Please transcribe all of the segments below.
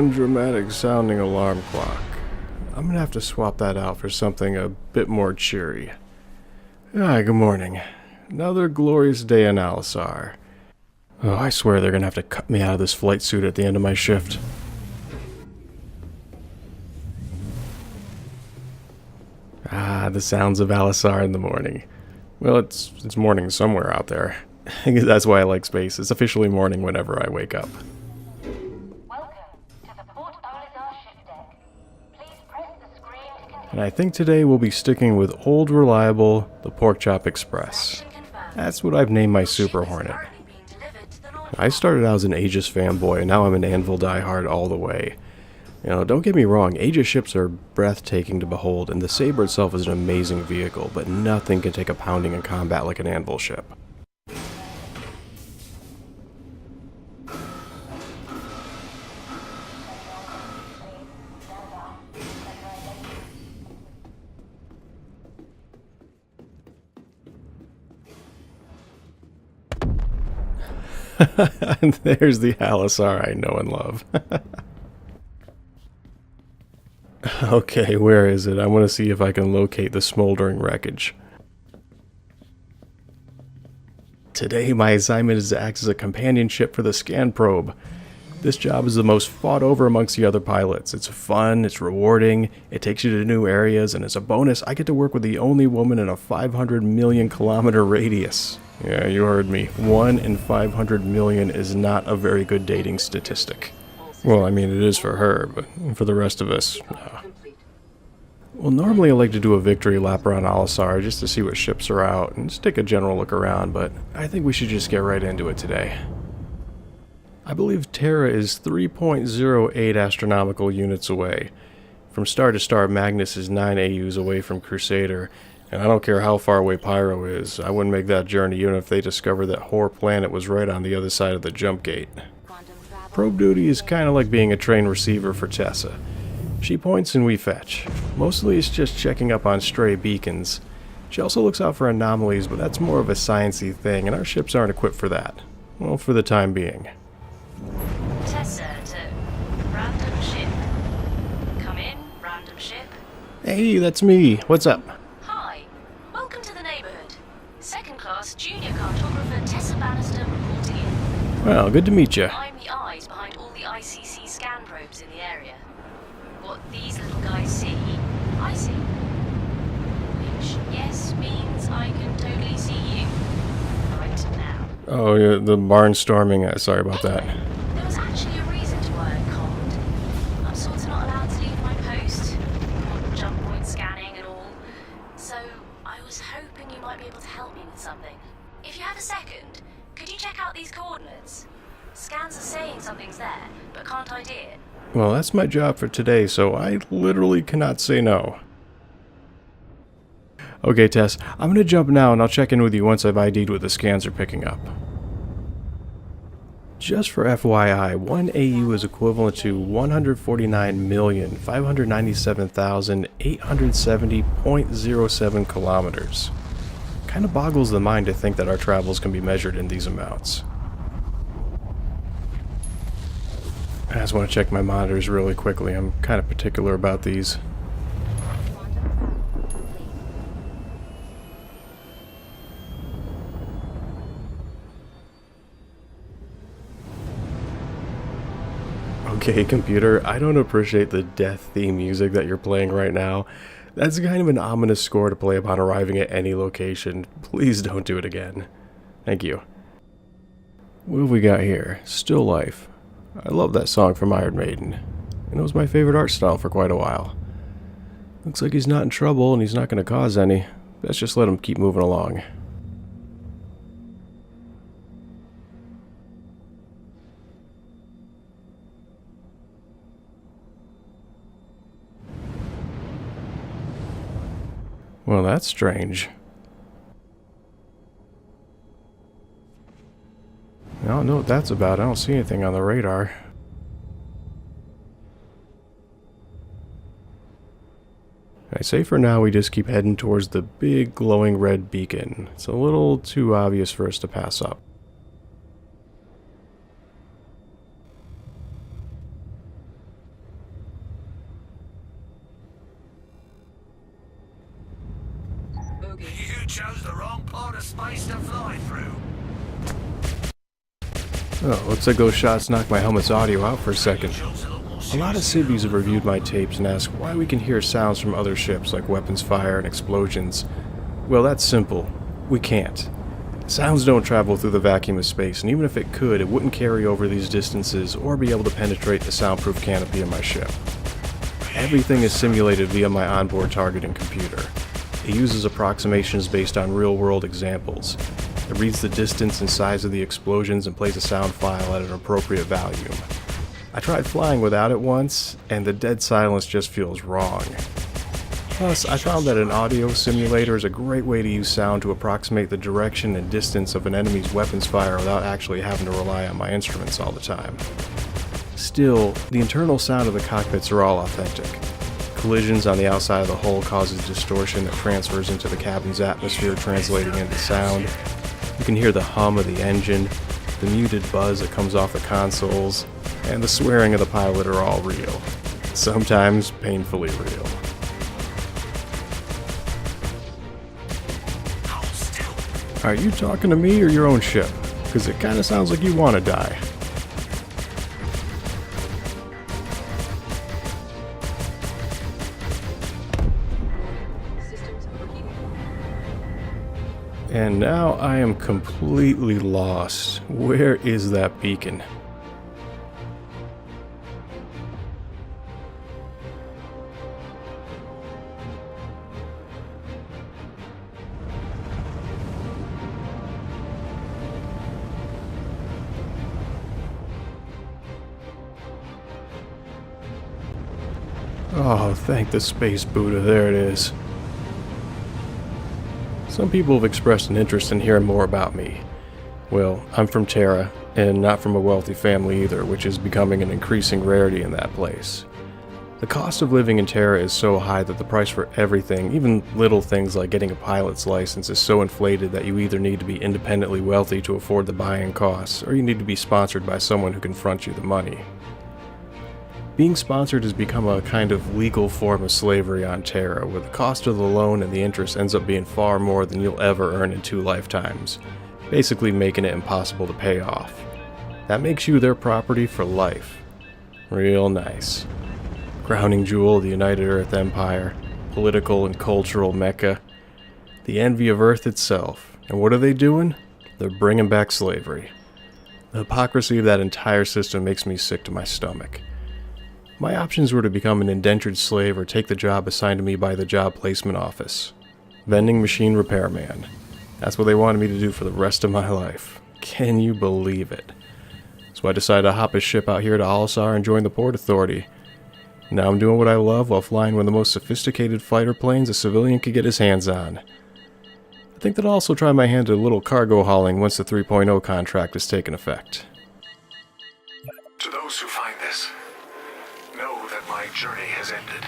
one dramatic sounding alarm clock. I'm gonna have to swap that out for something a bit more cheery. Hi, good morning. Another glorious day in Alisar. Oh, I swear they're gonna have to cut me out of this flight suit at the end of my shift. Ah, the sounds of Alisar in the morning. Well, it's morning somewhere out there. I guess that's why I like space. It's officially morning whenever I wake up. And I think today we'll be sticking with old reliable, the Pork Chop Express. That's what I've named my Super Hornet. I started out as an Aegis fanboy, and now I'm an Anvil diehard all the way. You know, don't get me wrong, Aegis ships are breathtaking to behold, and the Saber itself is an amazing vehicle, but nothing can take a pounding in combat like an Anvil ship. And there's the Alisar I know and love. Okay, where is it? I want to see if I can locate the smoldering wreckage. Today my assignment is to act as a companionship for the scan probe. This job is the most fought over amongst the other pilots. It's fun, it's rewarding, it takes you to new areas, and as a bonus, I get to work with the only woman in a 500 million kilometer radius. Yeah, you heard me. 1 in 500 million is not a very good dating statistic. Well, I mean, it is for her, but for the rest of us, no. Well, normally I like to do a victory lap around Alisar just to see what ships are out and just take a general look around, but I think we should just get right into it today. I believe Terra is 3.08 astronomical units away. From star to star, Magnus is 9 AUs away from Crusader, and I don't care how far away Pyro is, I wouldn't make that journey even if they discovered that Whore Planet was right on the other side of the jump gate. Probe duty is kind of like being a trained receiver for Tessa. She points and we fetch. Mostly it's just checking up on stray beacons. She also looks out for anomalies, but that's more of a sciencey thing, and our ships aren't equipped for that. Well, for the time being. Tessa to random ship. Come in, random ship. Hey, that's me. What's up? Hi, welcome to the neighborhood. Second class junior cartographer Tessa Bannister reporting in. Well, good to meet you. I'm the eyes behind all the ICC scan probes in the area. What these little guys see, I see. Which, yes, means I can totally see you. Right now. Oh, yeah, the barnstorming. Sorry about that. There was actually a reason to why I called. I'm sort of not allowed to leave my post. Jump point scanning and all. So, I was hoping you might be able to help me with something. If you have a second, could you check out these coordinates? Scans are saying something's there, but can't ID it. Well, that's my job for today, so I literally cannot say no. Okay, Tess, I'm gonna jump now and I'll check in with you once I've ID'd what the scans are picking up. Just for FYI, 1 AU is equivalent to 149,597,870.07 kilometers. Kinda boggles the mind to think that our travels can be measured in these amounts. I just want to check my monitors really quickly. I'm kind of particular about these. Okay, computer, I don't appreciate the death theme music that you're playing right now. That's kind of an ominous score to play upon arriving at any location. Please don't do it again. Thank you. What have we got here? Still Life. I love that song from Iron Maiden. And it was my favorite art style for quite a while. Looks like he's not in trouble and he's not going to cause any. Let's just let him keep moving along. Well, that's strange. I don't know what that's about. I don't see anything on the radar. I say for now we just keep heading towards the big glowing red beacon. It's a little too obvious for us to pass up. chose the wrong part of space to fly through. Oh, looks like those shots knocked my helmet's audio out for a second. A lot of civvies have reviewed my tapes and asked why we can hear sounds from other ships like weapons fire and explosions. Well, that's simple. We can't. Sounds don't travel through the vacuum of space, and even if it could, it wouldn't carry over these distances or be able to penetrate the soundproof canopy of my ship. Everything is simulated via my onboard targeting computer. It uses approximations based on real-world examples. It reads the distance and size of the explosions and plays a sound file at an appropriate volume. I tried flying without it once, and the dead silence just feels wrong. Plus, I found that an audio simulator is a great way to use sound to approximate the direction and distance of an enemy's weapons fire without actually having to rely on my instruments all the time. Still, the internal sound of the cockpits are all authentic. Collisions on the outside of the hull causes distortion that transfers into the cabin's atmosphere, translating into sound. You can hear the hum of the engine, the muted buzz that comes off the consoles, and the swearing of the pilot are all real. Sometimes painfully real. Are you talking to me or your own ship? Because it kind of sounds like you want to die. And now I am completely lost. Where is that beacon? Oh, thank the space Buddha, there it is. Some people have expressed an interest in hearing more about me. Well, I'm from Terra, and not from a wealthy family either, which is becoming an increasing rarity in that place. The cost of living in Terra is so high that the price for everything, even little things like getting a pilot's license, is so inflated that you either need to be independently wealthy to afford the buy-in costs, or you need to be sponsored by someone who can front you the money. Being sponsored has become a kind of legal form of slavery on Terra, where the cost of the loan and the interest ends up being far more than you'll ever earn in 2 lifetimes, basically making it impossible to pay off. That makes you their property for life. Real nice. Crowning jewel of the United Earth Empire, political and cultural mecca, the envy of Earth itself. And what are they doing? They're bringing back slavery. The hypocrisy of that entire system makes me sick to my stomach. My options were to become an indentured slave or take the job assigned to me by the job placement office. Vending machine repairman. That's what they wanted me to do for the rest of my life. Can you believe it? So I decided to hop a ship out here to Alisar and join the Port Authority. Now I'm doing what I love while flying one of the most sophisticated fighter planes a civilian could get his hands on. I think that I'll also try my hand at a little cargo hauling once the 3.0 contract has taken effect. To those who find this, know that my journey has ended.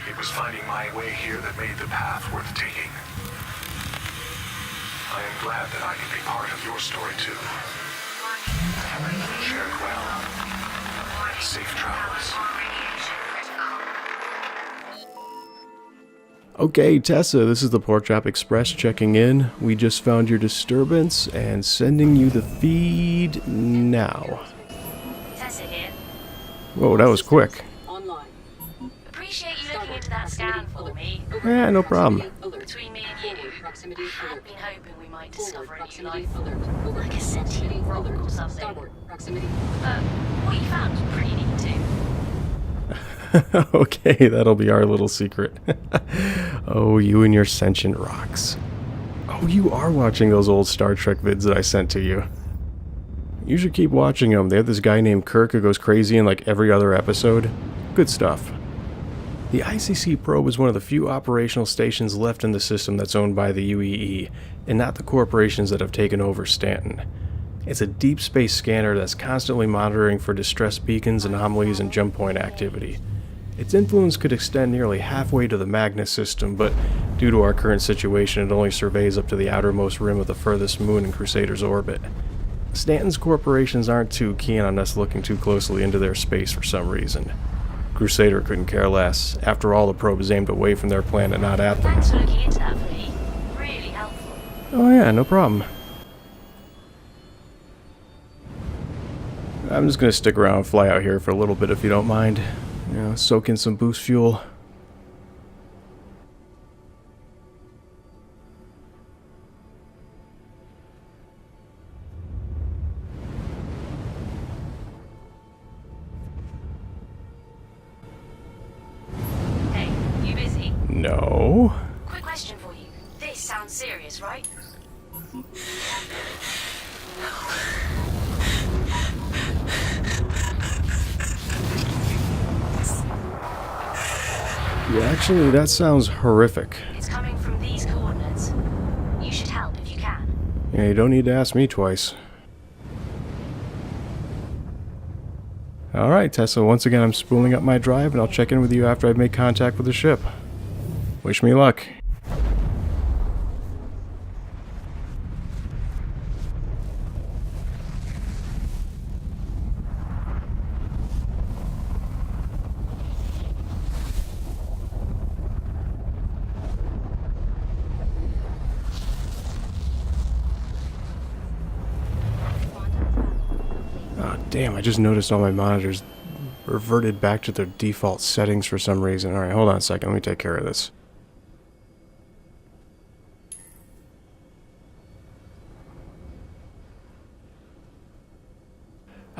It was finding my way here that made the path worth taking. I am glad that I can be part of your story too. Share it well. Safe travels. Okay, Tessa, this is the Pork Chop Express checking in. We just found your disturbance and sending you the feed now. Tessa here. Whoa, that was quick. Appreciate you looking into that scan for me. Yeah, no problem. Between me and you, I had been hoping we might discover a new life form, like a sentient rock or something. But what you found was pretty neat too. Okay, that'll be our little secret. Oh, you and your sentient rocks. Oh, you are watching those old Star Trek vids that I sent to you. You should keep watching them. They have this guy named Kirk who goes crazy in like every other episode. Good stuff. The ICC probe is one of the few operational stations left in the system that's owned by the UEE, and not the corporations that have taken over Stanton. It's a deep space scanner that's constantly monitoring for distress beacons, anomalies, and jump point activity. Its influence could extend nearly halfway to the Magnus system, but due to our current situation, it only surveys up to the outermost rim of the furthest moon in Crusader's orbit. Stanton's corporations aren't too keen on us looking too closely into their space for some reason. Crusader couldn't care less. After all, the probe is aimed away from their planet, not at them. Thanks for looking into that for me. Oh yeah, no problem. I'm just gonna stick around and fly out here for a little bit if you don't mind. You know, soak in some boost fuel. Hey, you busy? No. Quick question for you. This sounds serious, right? Yeah, actually, that sounds horrific. It's coming from these coordinates. You should help if you can. Yeah, you don't need to ask me twice. Alright, Tessa, once again I'm spooling up my drive and I'll check in with you after I've made contact with the ship. Wish me luck. Oh, damn, I just noticed all my monitors reverted back to their default settings for some reason. Alright, hold on a second, let me take care of this.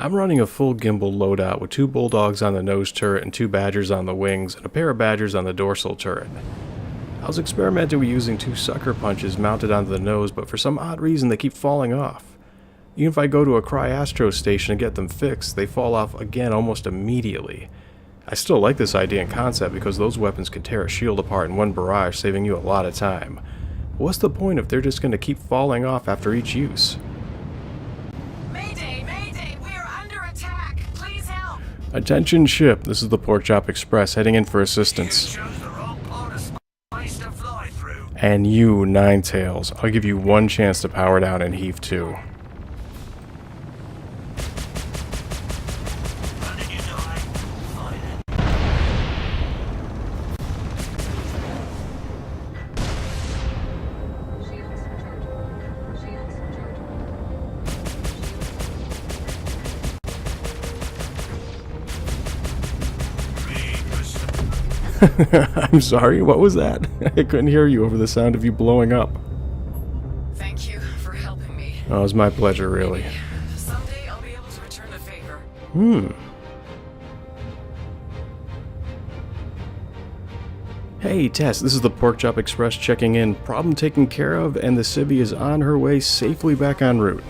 I'm running a full gimbal loadout with 2 bulldogs on the nose turret and 2 badgers on the wings and a pair of badgers on the dorsal turret. I was experimenting with using 2 sucker punches mounted onto the nose, but for some odd reason they keep falling off. Even if I go to a Cryastro station and get them fixed, they fall off again almost immediately. I still like this idea and concept because those weapons can tear a shield apart in one barrage, saving you a lot of time. But what's the point if they're just going to keep falling off after each use? Mayday! Mayday! We are under attack! Please help! Attention ship, this is the Porkchop Express heading in for assistance. You chose the wrong part of space to fly through. And you, Ninetails, I'll give you one chance to power down and heave 2. I'm sorry, what was that? I couldn't hear you over the sound of you blowing up. Thank you for helping me. Oh, it was my pleasure, really. Someday I'll be able to return the favor. Hey, Tess, this is the Porkchop Express checking in. Problem taken care of, and the civvy is on her way safely back en route.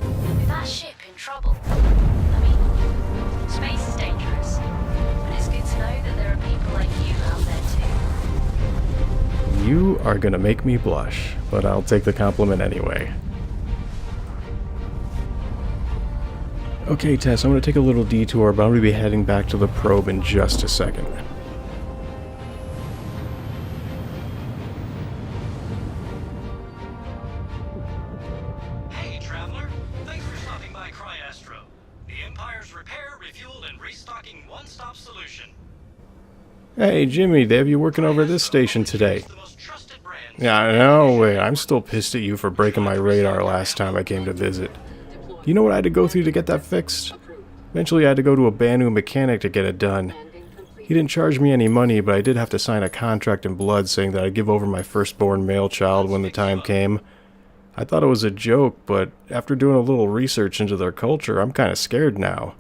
Is that ship in trouble? I mean, space is dangerous. But it's good to know that there are people like you out there too. You are gonna make me blush, but I'll take the compliment anyway. Okay, Tess, I'm gonna take a little detour, but I'm gonna be heading back to the probe in just a second. Hey, traveler. Thanks for stopping by Cryastro. The Empire's repair, refueled, and restocking one-stop solution. Hey, Jimmy, they have you working over this station today. The most trusted brand. Yeah, no way. I'm still pissed at you for breaking my radar last time I came to visit. You know what I had to go through to get that fixed? Eventually I had to go to a Banu mechanic to get it done. He didn't charge me any money, but I did have to sign a contract in blood saying that I'd give over my firstborn male child when the time came. I thought it was a joke, but after doing a little research into their culture, I'm kinda scared now.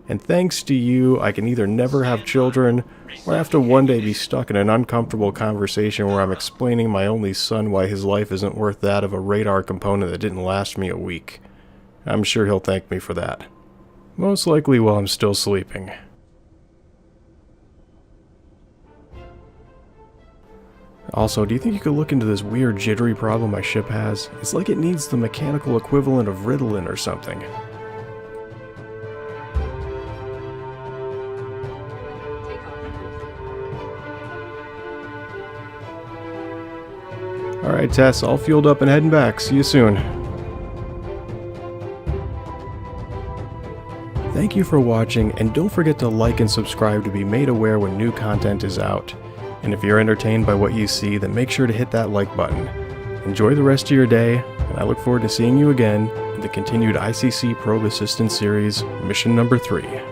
And thanks to you, I can either never have children, or have to one day be stuck in an uncomfortable conversation where I'm explaining my only son why his life isn't worth that of a radar component that didn't last me a week. I'm sure he'll thank me for that. Most likely while I'm still sleeping. Also, do you think you could look into this weird jittery problem my ship has? It's like it needs the mechanical equivalent of Ritalin or something. Alright, Tess, all fueled up and heading back. See you soon. Thank you for watching, and don't forget to like and subscribe to be made aware when new content is out. And if you're entertained by what you see, then make sure to hit that like button. Enjoy the rest of your day, and I look forward to seeing you again in the continued ICC Probe Assistance Series, Mission Number 3.